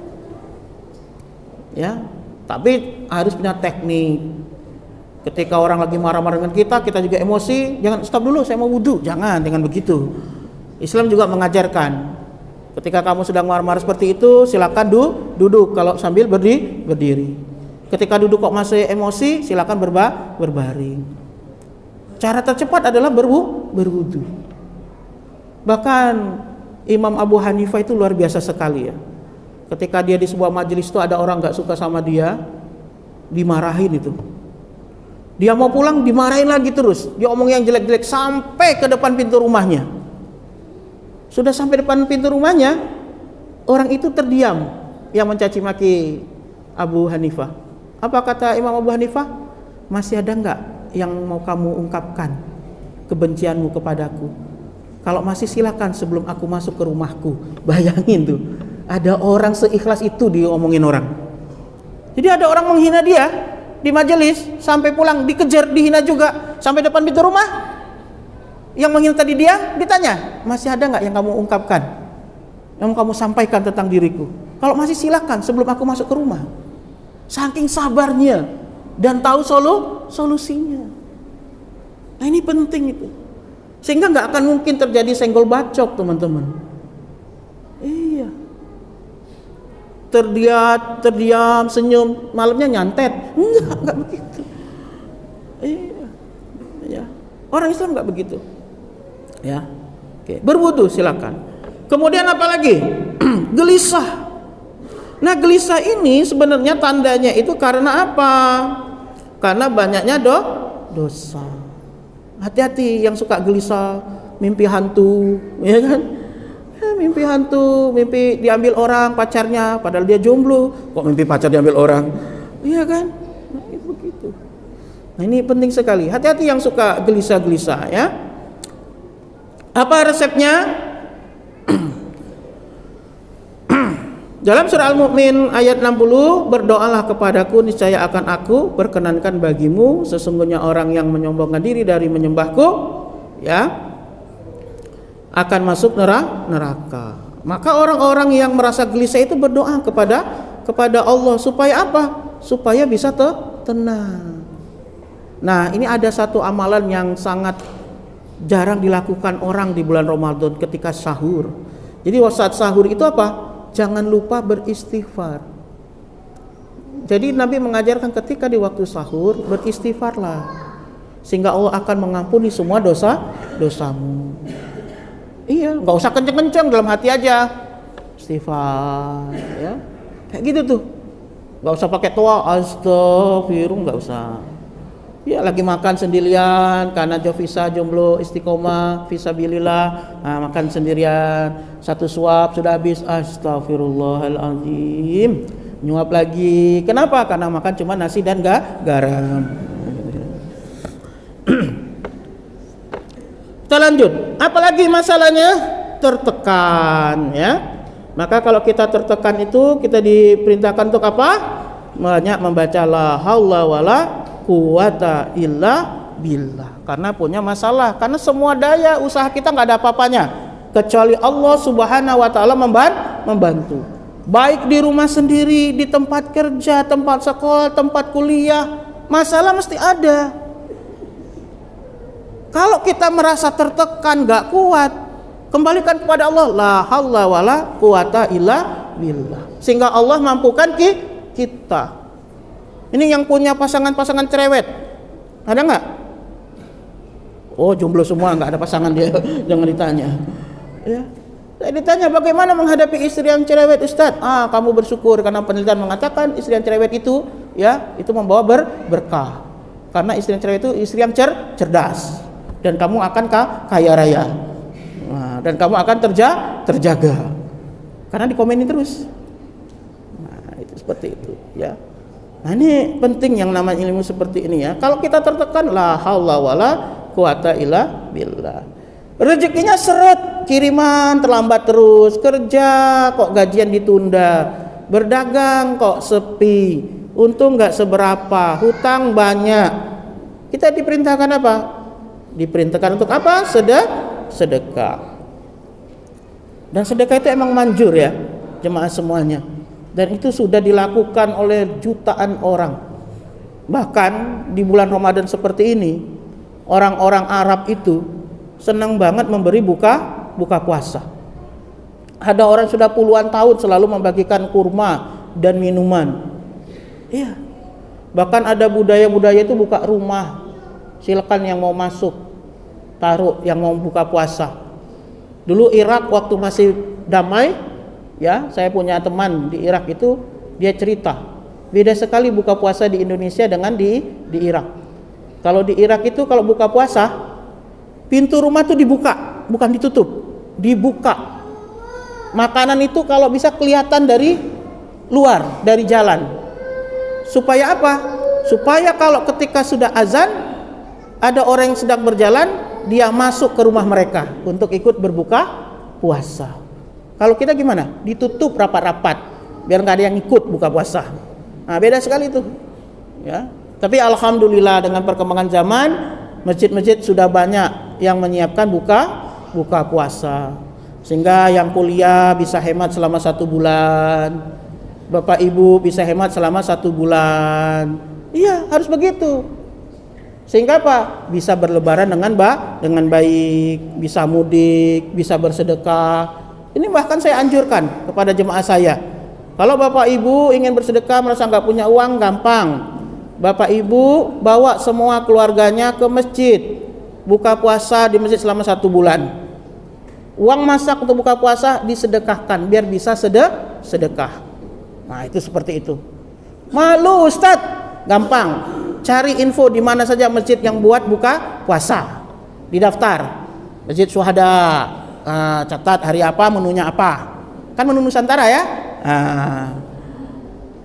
Ya, tapi harus punya teknik. Ketika orang lagi marah-marah dengan kita juga emosi, jangan stop dulu, saya mau wudu. Jangan dengan begitu. Islam juga mengajarkan. Ketika kamu sedang marah-marah seperti itu, silakan duduk. Kalau sambil berdiri. Ketika duduk kok masih emosi, silakan berbaring. Cara tercepat adalah berwudu. Bahkan Imam Abu Hanifah itu luar biasa sekali ya. Ketika dia di sebuah majelis itu ada orang gak suka sama dia, dimarahin itu. Dia mau pulang dimarahin lagi terus. Dia omong yang jelek-jelek sampai ke depan pintu rumahnya. Sudah sampai depan pintu rumahnya, orang itu terdiam. yang mencaci maki Abu Hanifah. Apa kata Imam Abu Hanifah? Masih ada enggak yang mau kamu ungkapkan kebencianmu kepadaku? Kalau masih, silakan sebelum aku masuk ke rumahku. Bayangin tuh, ada orang seikhlas itu diomongin orang. Jadi ada orang menghina dia di majelis, sampai pulang dikejar, dihina juga sampai depan pintu rumah. Yang menghina tadi dia ditanya, masih ada nggak yang kamu ungkapkan, yang kamu sampaikan tentang diriku? Kalau masih, silakan sebelum aku masuk ke rumah. Saking sabarnya dan tahu solusinya. Nah ini penting itu, sehingga nggak akan mungkin terjadi senggol bacok, teman-teman. Iya, terdiam, senyum, malamnya nyantet. Enggak begitu. Iya. Orang Islam enggak begitu. Ya. Oke, berwudu silakan. Kemudian apa lagi? Gelisah. Nah, gelisah ini sebenarnya tandanya itu karena apa? Karena banyaknya dosa. Hati-hati yang suka gelisah, mimpi hantu, ya kan? Mimpi hantu, mimpi diambil orang pacarnya, padahal dia jomblo, kok mimpi pacar diambil orang, iya kan? Nah, itu begitu. Nah ini penting sekali. Hati-hati yang suka gelisah-gelisah ya. Apa resepnya? Dalam surah Al-Mu'min ayat 60, berdoalah kepadaku, niscaya akan aku perkenankan bagimu, sesungguhnya orang yang menyombongkan diri dari menyembahku, ya, akan masuk neraka. Maka orang-orang yang merasa gelisah itu berdoa kepada Allah supaya apa? Supaya bisa tenang. Nah, ini ada satu amalan yang sangat jarang dilakukan orang di bulan Ramadan ketika sahur. Jadi saat sahur itu apa? Jangan lupa beristighfar. Jadi Nabi mengajarkan ketika di waktu sahur beristighfarlah, sehingga Allah akan mengampuni semua dosamu. Iya, nggak usah kenceng-kenceng, dalam hati aja istighfar, ya kayak gitu tuh. Nggak usah pakai toa, astagfirullah, nggak usah. Ya lagi makan sendirian karena Jovisa jomblo istiqomah fisabilillah, nah, makan sendirian, satu suap sudah habis, astagfirullahaladzim, nyuap lagi. Kenapa? Karena makan cuma nasi dan garam. Kita lanjut. Apalagi masalahnya tertekan, ya. Maka kalau kita tertekan itu kita diperintahkan untuk apa? Banyak membaca la haula wala quwata illa billah. Karena punya masalah, karena semua daya usaha kita nggak ada apa-apanya kecuali Allah Subhanahu wa taala membantu. Baik di rumah sendiri, di tempat kerja, tempat sekolah, tempat kuliah, masalah mesti ada. Kalau kita merasa tertekan, gak kuat, kembalikan kepada Allah, la haula wala quwata illa billah, sehingga Allah mampukan kita. Ini yang punya pasangan-pasangan cerewet, ada nggak? Oh, jomblo semua, nggak ada pasangan dia. Jangan ditanya. Ya, saya ditanya bagaimana menghadapi istri yang cerewet, Ustaz? Kamu bersyukur karena penelitian mengatakan istri yang cerewet itu, ya, itu membawa berkah. Karena istri yang cerewet itu istri yang cerdas. Dan kamu akan kaya raya, dan kamu akan terjaga karena dikomenin terus. Nah, itu seperti itu, ya. Nah, ini penting yang namanya ilmu seperti ini, ya. Kalau kita tertekan, la haula wala quwata illa billah. Rezekinya seret, kiriman terlambat terus, kerja kok gajian ditunda, berdagang kok sepi, untung nggak seberapa, hutang banyak. Kita diperintahkan apa? Diperintahkan untuk apa? Sedekah. Dan sedekah itu emang manjur, ya, jemaah semuanya. Dan itu sudah dilakukan oleh jutaan orang. Bahkan di bulan Ramadan seperti ini, orang-orang Arab itu senang banget memberi buka puasa. Ada orang sudah puluhan tahun selalu membagikan kurma dan minuman. Iya. Bahkan ada budaya-budaya itu buka rumah. Silakan yang mau masuk, taruh yang mau buka puasa. Dulu Irak waktu masih damai, ya, saya punya teman di Irak itu, dia cerita beda sekali buka puasa di Indonesia dengan di Irak. Kalau di Irak itu kalau buka puasa, pintu rumah tuh dibuka, bukan ditutup, dibuka. Makanan itu kalau bisa kelihatan dari luar dari jalan. Supaya apa? Supaya kalau ketika sudah azan ada orang yang sedang berjalan, dia masuk ke rumah mereka untuk ikut berbuka puasa. Kalau kita gimana? Ditutup rapat-rapat biar nggak ada yang ikut buka puasa. Nah, beda sekali itu. Ya. Tapi alhamdulillah dengan perkembangan zaman, masjid-masjid sudah banyak yang menyiapkan buka puasa. Sehingga yang kuliah bisa hemat selama 1 bulan. Bapak Ibu bisa hemat selama 1 bulan. Iya, harus begitu. Sehingga apa? Bisa berlebaran dengan baik, bisa mudik, bisa bersedekah. Ini bahkan saya anjurkan kepada jemaah saya. Kalau Bapak Ibu ingin bersedekah merasa nggak punya uang, gampang. Bapak Ibu bawa semua keluarganya ke masjid, buka puasa di masjid selama 1 bulan. Uang masak untuk buka puasa disedekahkan biar bisa sedekah. Nah, itu seperti itu. Malu Ustadz? Gampang. Cari info di mana saja masjid yang buat buka puasa. Didaftar. Masjid Syuhada. Catat hari apa, menunya apa. Kan menu Nusantara ya.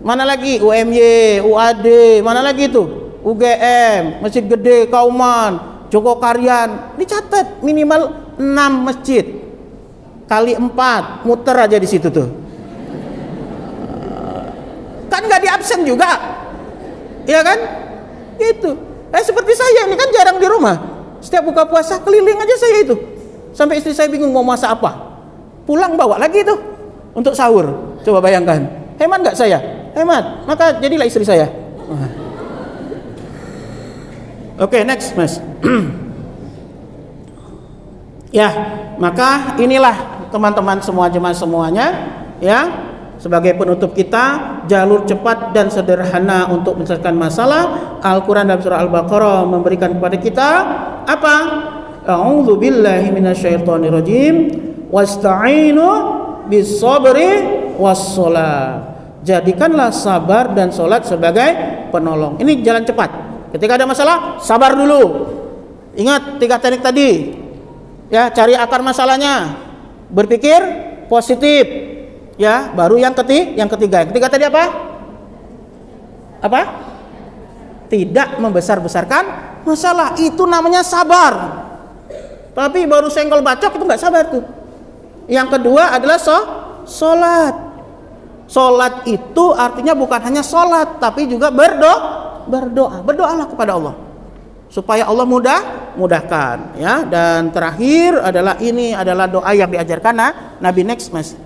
Mana lagi? UMY, UAD, mana lagi tuh? UGM, Masjid Gede, Kauman, Jogokarian. Dicatat minimal 6 masjid. Kali 4, muter aja di situ tuh. Kan nggak diabsen juga, ya kan? Gitu. Seperti saya ini kan jarang di rumah. Setiap buka puasa keliling aja saya itu. Sampai istri saya bingung mau masak apa. Pulang bawa lagi tuh untuk sahur. Coba bayangkan. Hemat nggak saya? Hemat. Maka jadilah istri saya. Oke, next Mas. Ya, maka inilah teman-teman semua jemaah semuanya, ya, sebagai penutup kita, jalur cepat dan sederhana untuk menyelesaikan masalah. Al-Quran dalam surah Al-Baqarah memberikan kepada kita apa? A'udzu billahi minasyaitonir rajim. Wasta'inu bis-sabri was-shalah. Jadikanlah sabar dan salat sebagai penolong. Ini jalan cepat. Ketika ada masalah, sabar dulu. Ingat 3 teknik tadi. Ya, cari akar masalahnya. Berpikir positif. Ya, baru yang ketiga. Yang ketiga tadi apa? Apa? Tidak membesar-besarkan masalah. Itu namanya sabar. Tapi baru senggol bacok itu nggak sabar tuh. Yang kedua adalah sholat. Sholat itu artinya bukan hanya sholat, tapi juga berdoa. Berdoalah kepada Allah supaya Allah mudahkan, ya. Dan terakhir adalah ini adalah doa yang diajarkan Nabi next Mas.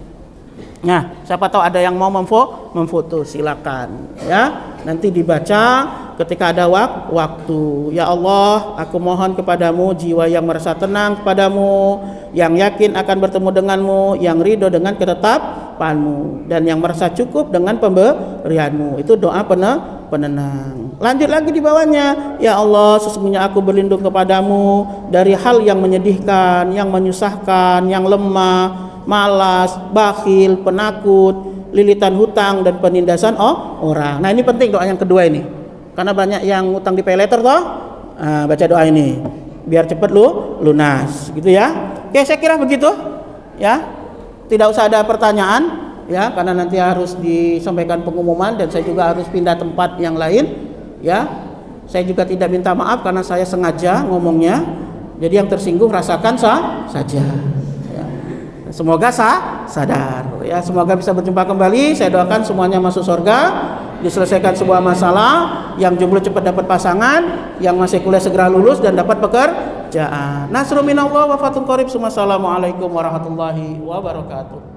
Nah, siapa tahu ada yang mau memfoto, silakan, ya. Nanti dibaca ketika ada waktu. Ya Allah, aku mohon kepadamu jiwa yang merasa tenang kepadamu, yang yakin akan bertemu denganmu, yang ridho dengan ketetapanmu, dan yang merasa cukup dengan pemberianmu. Itu doa penenang. Lanjut lagi di bawahnya, ya Allah, sesungguhnya aku berlindung kepadamu dari hal yang menyedihkan, yang menyusahkan, yang lemah, malas, bakhil, penakut, lilitan hutang, dan penindasan orang. Nah, ini penting doa yang kedua ini, karena banyak yang utang di pay letter toh. Baca doa ini biar cepat lunas, gitu ya. Oke, saya kira begitu, ya. Tidak usah ada pertanyaan, ya, karena nanti harus disampaikan pengumuman dan saya juga harus pindah tempat yang lain, ya. Saya juga tidak minta maaf karena saya sengaja ngomongnya, jadi yang tersinggung rasakan saja. Semoga sadar, ya. Semoga bisa berjumpa kembali. Saya doakan semuanya masuk surga, diselesaikan sebuah masalah, yang jomblo cepat dapat pasangan, yang masih kuliah segera lulus dan dapat pekerjaan. Nasrun minallah wa fathun qarib. Wassalamualaikum warahmatullahi wabarakatuh.